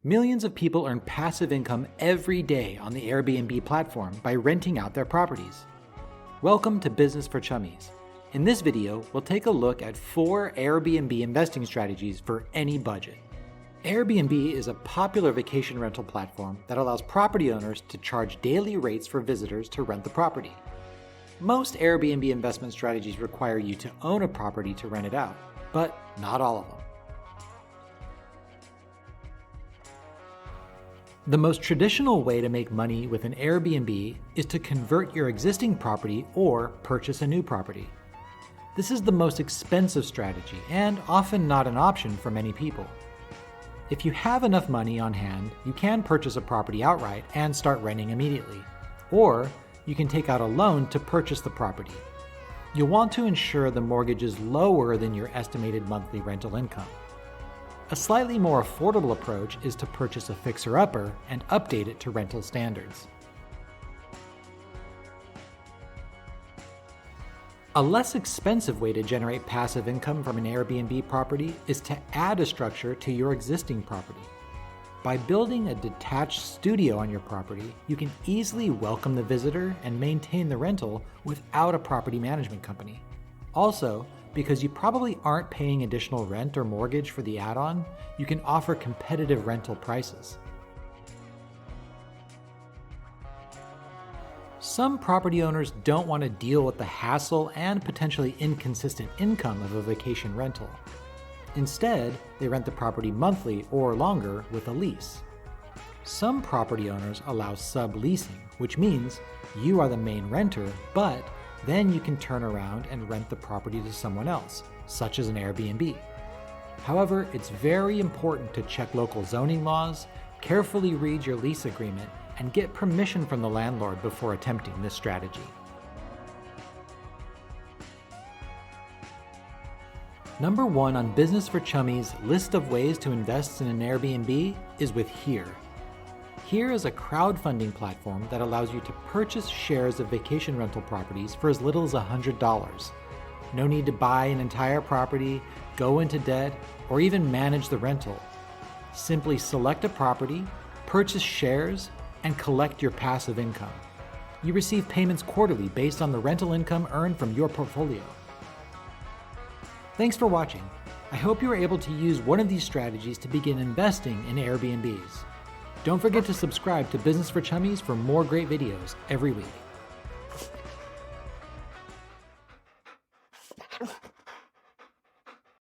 Millions of people earn passive income every day on the Airbnb platform by renting out their properties. Welcome to Business for Chummies. In this video, we'll take a look at 4 Airbnb investing strategies for any budget. Airbnb is a popular vacation rental platform that allows property owners to charge daily rates for visitors to rent the property. Most Airbnb investment strategies require you to own a property to rent it out, but not all of them. The most traditional way to make money with an Airbnb is to convert your existing property or purchase a new property. This is the most expensive strategy and often not an option for many people. If you have enough money on hand, you can purchase a property outright and start renting immediately. Or you can take out a loan to purchase the property. You'll want to ensure the mortgage is lower than your estimated monthly rental income. A slightly more affordable approach is to purchase a fixer-upper and update it to rental standards. A less expensive way to generate passive income from an Airbnb property is to add a structure to your existing property. By building a detached studio on your property, you can easily welcome the visitor and maintain the rental without a property management company. Also, because you probably aren't paying additional rent or mortgage for the add-on, you can offer competitive rental prices. Some property owners don't want to deal with the hassle and potentially inconsistent income of a vacation rental. Instead, they rent the property monthly or longer with a lease. Some property owners allow subleasing, which means you are the main renter, but then you can turn around and rent the property to someone else, such as an Airbnb. However, it's very important to check local zoning laws, carefully read your lease agreement, and get permission from the landlord before attempting this strategy. Number 1 on Business for Chummies' list of ways to invest in an Airbnb is with Here. Here is a crowdfunding platform that allows you to purchase shares of vacation rental properties for as little as $100. No need to buy an entire property, go into debt, or even manage the rental. Simply select a property, purchase shares, and collect your passive income. You receive payments quarterly based on the rental income earned from your portfolio. Thanks for watching. I hope you were able to use one of these strategies to begin investing in Airbnbs. Don't forget to subscribe to Business for Chummies for more great videos every week.